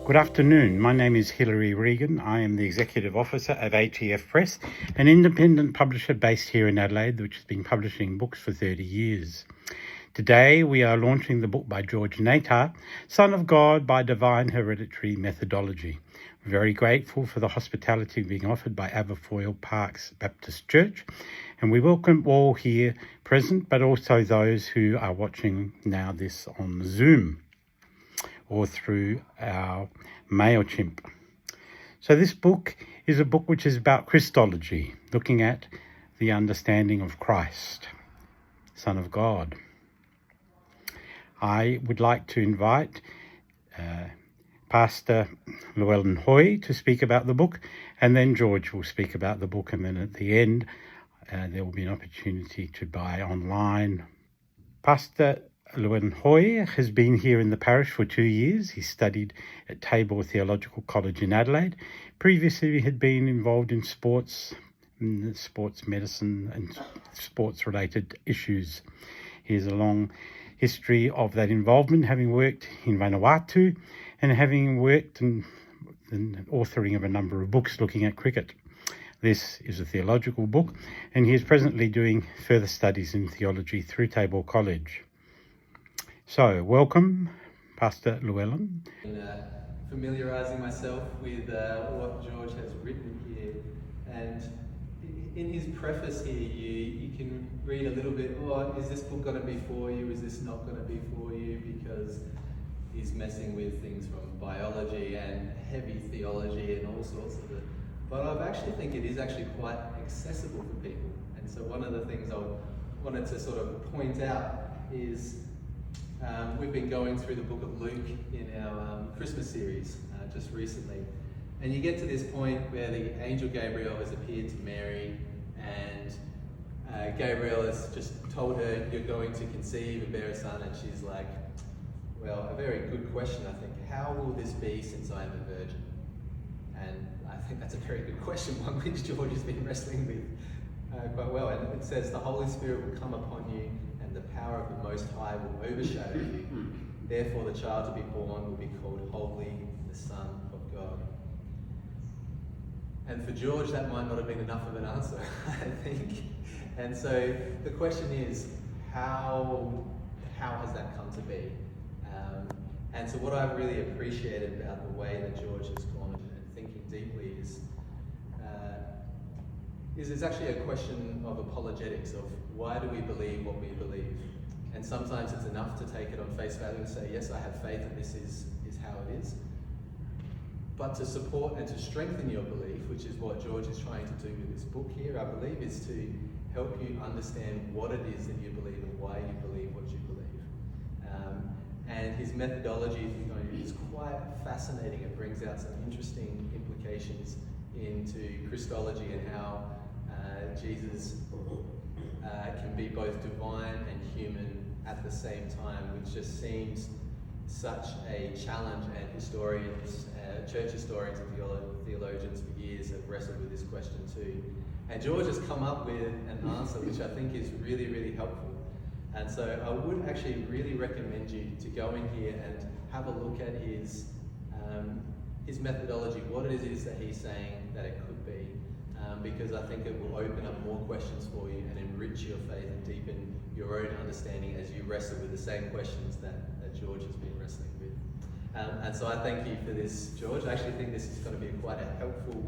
Good afternoon. My name is Hilary Regan. I am the Executive Officer of ATF Press, an independent publisher based here in Adelaide, which has been publishing books for 30 years. Today we are launching the book by George Natar, Son of God by Divine Hereditary Methodology. We're very grateful for the hospitality being offered by Aberfoyle Parks Baptist Church, and we welcome all here present, but also those who are watching now this on Zoom or through our MailChimp. So this book is a book which is about Christology, looking at the understanding of Christ, Son of God. I would like to invite Pastor Llewellyn Hoy to speak about the book, and then George will speak about the book, and then at the end there will be an opportunity to buy online. Pastor Llewellyn Hoy has been here in the parish for 2 years. He studied at Tabor Theological College in Adelaide. Previously, he had been involved in sports medicine and sports-related issues. He has a long history of that involvement, having worked in Vanuatu and having worked in authoring of a number of books looking at cricket. This is a theological book, and he is presently doing further studies in theology through Tabor College. So, welcome, Pastor Llewellyn. Familiarising myself with what George has written here, and in his preface here, you can read a little bit, is this book going to be for you, is this not going to be for you, because he's messing with things from biology and heavy theology and all sorts of it. But I actually think it is actually quite accessible for people, and so one of the things I wanted to sort of point out is we've been going through the book of Luke in our Christmas series just recently, and you get to this point where the angel Gabriel has appeared to Mary, and Gabriel has just told her, you're going to conceive and bear a son, and she's like, well, a very good question, I think. How will this be since I am a virgin? And I think that's a very good question, one which George has been wrestling with quite well. And it says, the Holy Spirit will come upon you, and the power of the Most High will overshadow you. Therefore the child to be born will be called Holy, the Son of God. And for George, that might not have been enough of an answer, I think. And so the question is, how has that come to be? And so what I've really appreciated about the way that George has gone and thinking deeply is it's actually a question of apologetics, of why do we believe what we believe? And sometimes it's enough to take it on face value and say, yes, I have faith and this is how it is. But to support and to strengthen your belief, which is what George is trying to do with this book here, I believe, is to help you understand what it is that you believe and why you believe what you believe. And his methodology is quite fascinating. It brings out some interesting implications into Christology and how Jesus can be both divine and human at the same time, which just seems such a challenge, and historians, church historians and theologians for years have wrestled with this question too. And George has come up with an answer which I think is really, really helpful. And so I would actually really recommend you to go in here and have a look at his methodology, what it is that he's saying that it could be, because I think it will open up more questions for you and enrich your faith and deepen your own understanding as you wrestle with the same questions that George has been wrestling with. And so I thank you for this, George. I actually think this is going to be quite a helpful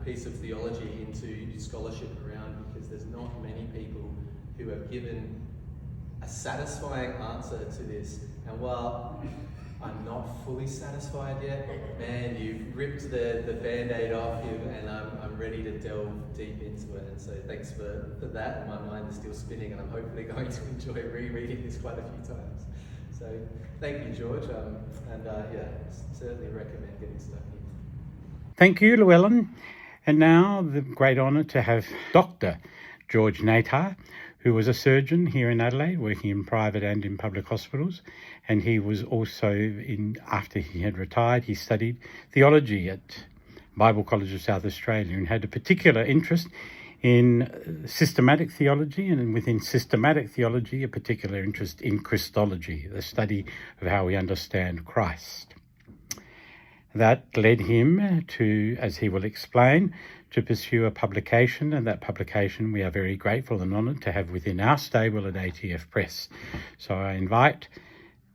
piece of theology into scholarship around, because there's not many people who have given a satisfying answer to this. And while I'm not fully satisfied yet, man, you've ripped the band-aid off you, and I'm ready to delve deep into it. And so thanks for that. My mind is still spinning, and I'm hopefully going to enjoy rereading this quite a few times. So thank you, George, and certainly recommend getting stuck in. Thank you, Llewellyn. And now the great honour to have Dr. George Natar, who was a surgeon here in Adelaide, working in private and in public hospitals. And he was also, after he had retired, he studied theology at Bible College of South Australia and had a particular interest in systematic theology, and within systematic theology, a particular interest in Christology, the study of how we understand Christ. That led him to, as he will explain, to pursue a publication, and that publication we are very grateful and honoured to have within our stable at ATF Press. So I invite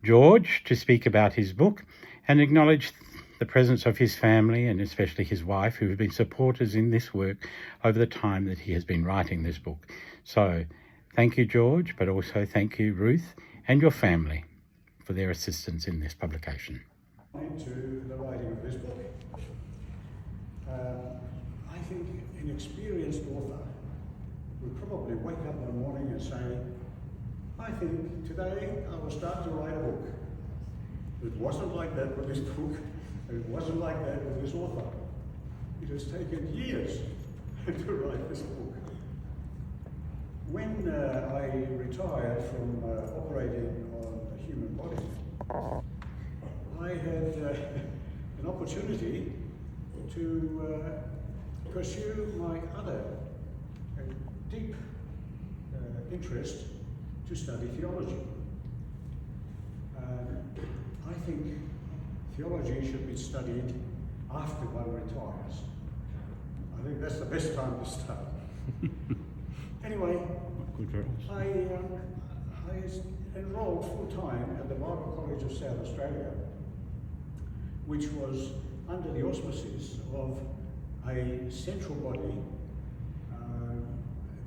George to speak about his book and acknowledge the presence of his family and especially his wife, who have been supporters in this work over the time that he has been writing this book. So thank you, George, but also thank you, Ruth, and your family for their assistance in this publication. To the writing of this book. I think an experienced author would probably wake up one morning and say, I think today I will start to write a book. It wasn't like that with this book, and it wasn't like that with this author. It has taken years to write this book. When I retired from operating on the human body, I had an opportunity to pursue my other deep interest to study theology. I think theology should be studied after one retires. I think that's the best time to start. Anyway, I enrolled full-time at the Bible College of South Australia, which was under the auspices of a central body,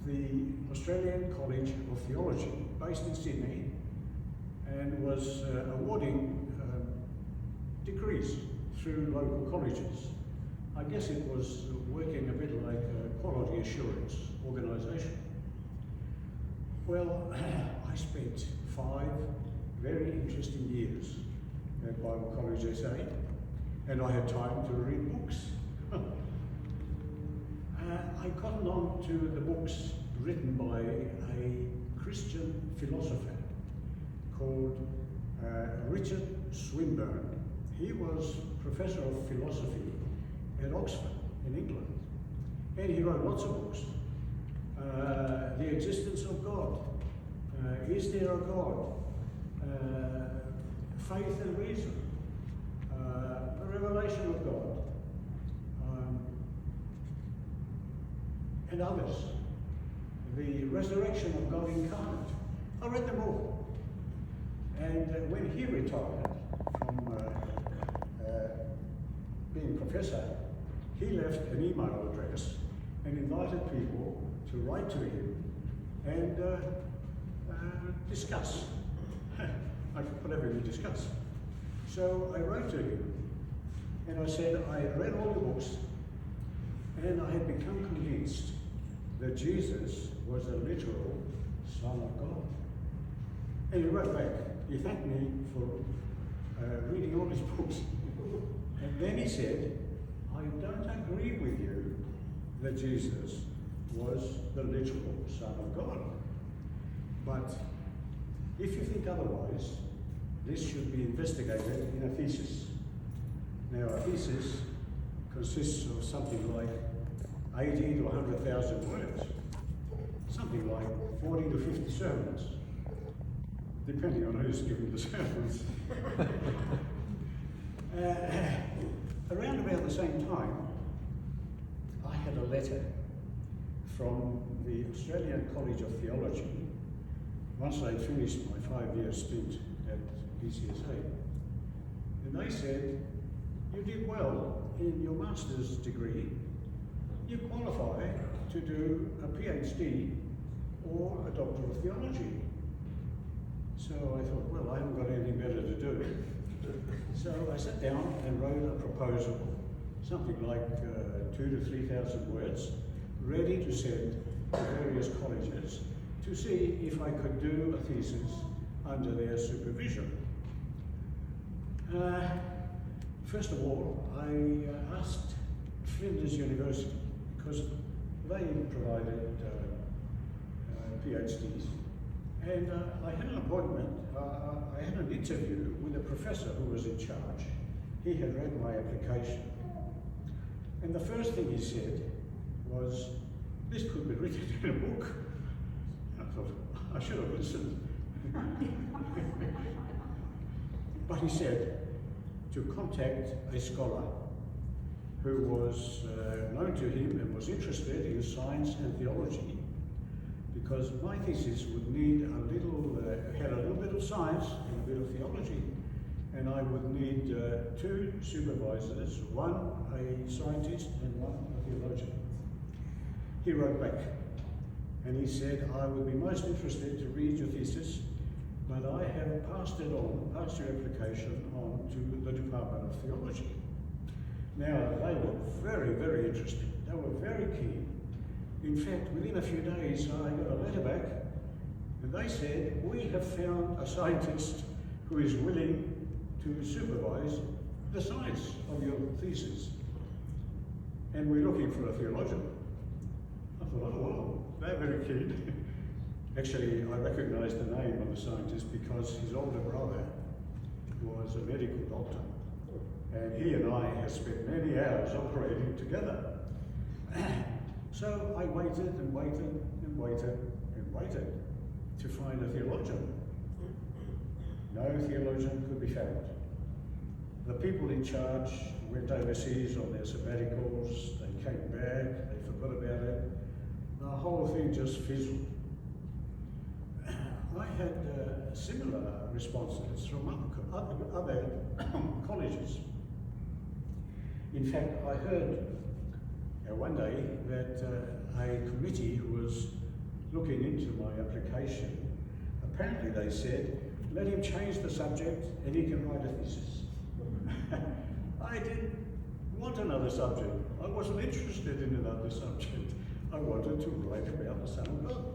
the Australian College of Theology, based in Sydney, and was awarding degrees through local colleges. I guess it was working a bit like a quality assurance organisation. Well, I spent 5 very interesting years at Bible College SA, and I had time to read books. I got on to the books written by a Christian philosopher called Richard Swinburne. He was professor of philosophy at Oxford in England, and he wrote lots of books. The existence of God, is there a God, faith and reason, the revelation of God, and others, the resurrection of God incarnate. I read them all. And when he retired from being professor, he left an email address and invited people to write to him and discuss. Whatever we discuss. So I wrote to him and I said I had read all the books and I had become convinced that Jesus was the literal Son of God. And he wrote back, he thanked me for reading all his books. And then he said, I don't agree with you that Jesus was the literal Son of God. But if you think otherwise, this should be investigated in a thesis. Now, a thesis consists of something like 80 to 100,000 words, something like 40 to 50 sermons, depending on who's giving the sermons. Around about the same time, I had a letter from the Australian College of Theology, once I'd finished my 5-year stint at BCSA. And they said, you did well in your master's degree, you qualify to do a PhD or a Doctor of Theology. So I thought, well, I haven't got anything better to do. So I sat down and wrote a proposal, something like 2,000 to 3,000 words, ready to send to various colleges to see if I could do a thesis under their supervision. First of all, I asked Flinders University, because they provided PhDs. And I had an appointment, I had an interview with a professor who was in charge. He had read my application. And the first thing he said was, this could be written in a book. And I thought, I should have listened. But he said, to contact a scholar who was known to him and was interested in science and theology, because my thesis would need had a little bit of science and a bit of theology, and I would need 2 supervisors, one a scientist and one a theologian. He wrote back and he said, I would be most interested to read your thesis, but I have passed your application on to the Department of Theology. Now, they were very, very interested. They were very keen. In fact, within a few days, I got a letter back, and they said, we have found a scientist who is willing to supervise the science of your thesis. And we're looking for a theologian. I thought, oh, well, they're very keen. Actually, I recognised the name of the scientist because his older brother was a medical doctor. And he and I have spent many hours operating together. So I waited and waited and waited and waited to find a theologian. No theologian could be found. The people in charge went overseas on their sabbaticals, they came back, they forgot about it. The whole thing just fizzled. I had similar responses from other colleges. In fact, I heard one day that a committee was looking into my application. Apparently they said, let him change the subject and he can write a thesis. I didn't want another subject. I wasn't interested in another subject. I wanted to write about the Son of God.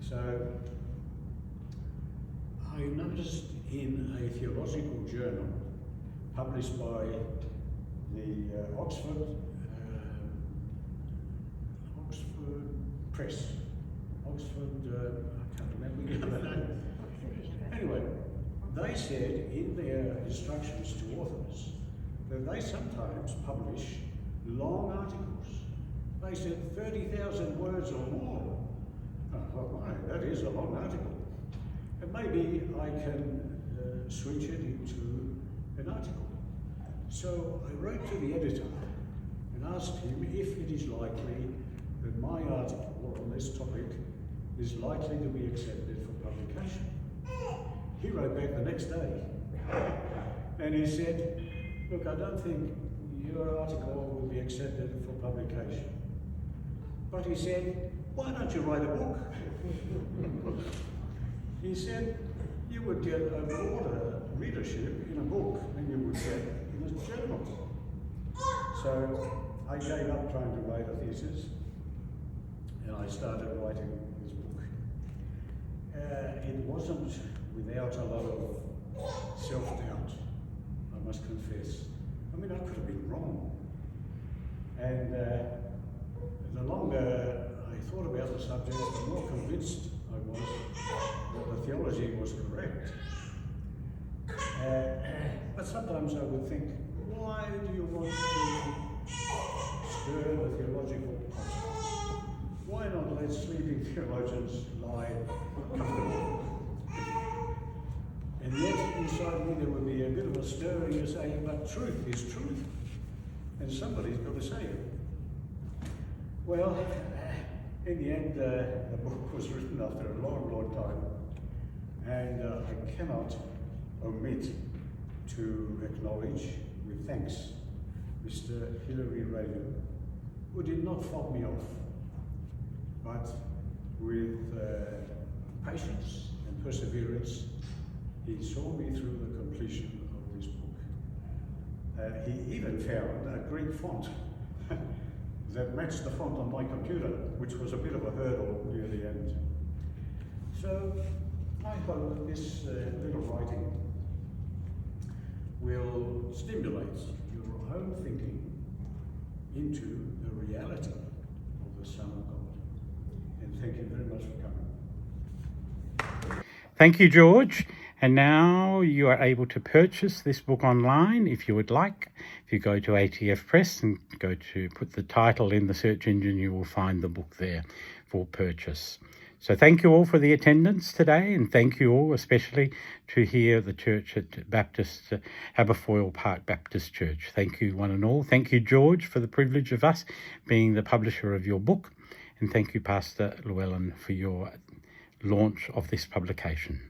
So I noticed in a theological journal published by the Oxford Press. I can't remember the other name. Anyway, they said in their instructions to authors that they sometimes publish long articles. They said 30,000 words or more. I thought, my, that is a long article. And maybe I can switch it into an article. So I wrote to the editor and asked him if it is likely that my article on this topic is likely to be accepted for publication. He wrote back the next day and he said, look, I don't think your article will be accepted for publication. But he said, why don't you write a book? He said, you would get a broader readership in a book than you would get in a journal. So I gave up trying to write a thesis and I started writing this book. It wasn't without a lot of self-doubt, I must confess. I mean, I could have been wrong. And the longer I thought about the subject, the more convinced I was that the theology was correct. But sometimes I would think, why do you want to stir the theological pot? Why not let sleeping theologians lie comfortably? And yet inside me there would be a bit of a stirring to say, but truth is truth. And somebody's got to say it. Well, in the end, the book was written after a long, long time. And I cannot omit to acknowledge with thanks Mr. Hilary Raven, who did not fob me off, but with patience and perseverance, he saw me through the completion of this book. He even found a Greek font that matched the font on my computer, which was a bit of a hurdle near the end. So I hope that this little writing will stimulate your own thinking into the reality of the Son of God. And thank you very much for coming. Thank you, George. And now you are able to purchase this book online if you would like. If you go to ATF Press and go to put the title in the search engine, you will find the book there for purchase. So thank you all for the attendance today, and thank you all especially to hear the church at Aberfoyle Park Baptist Church. Thank you one and all. Thank you, George, for the privilege of us being the publisher of your book, and thank you, Pastor Llewellyn, for your launch of this publication.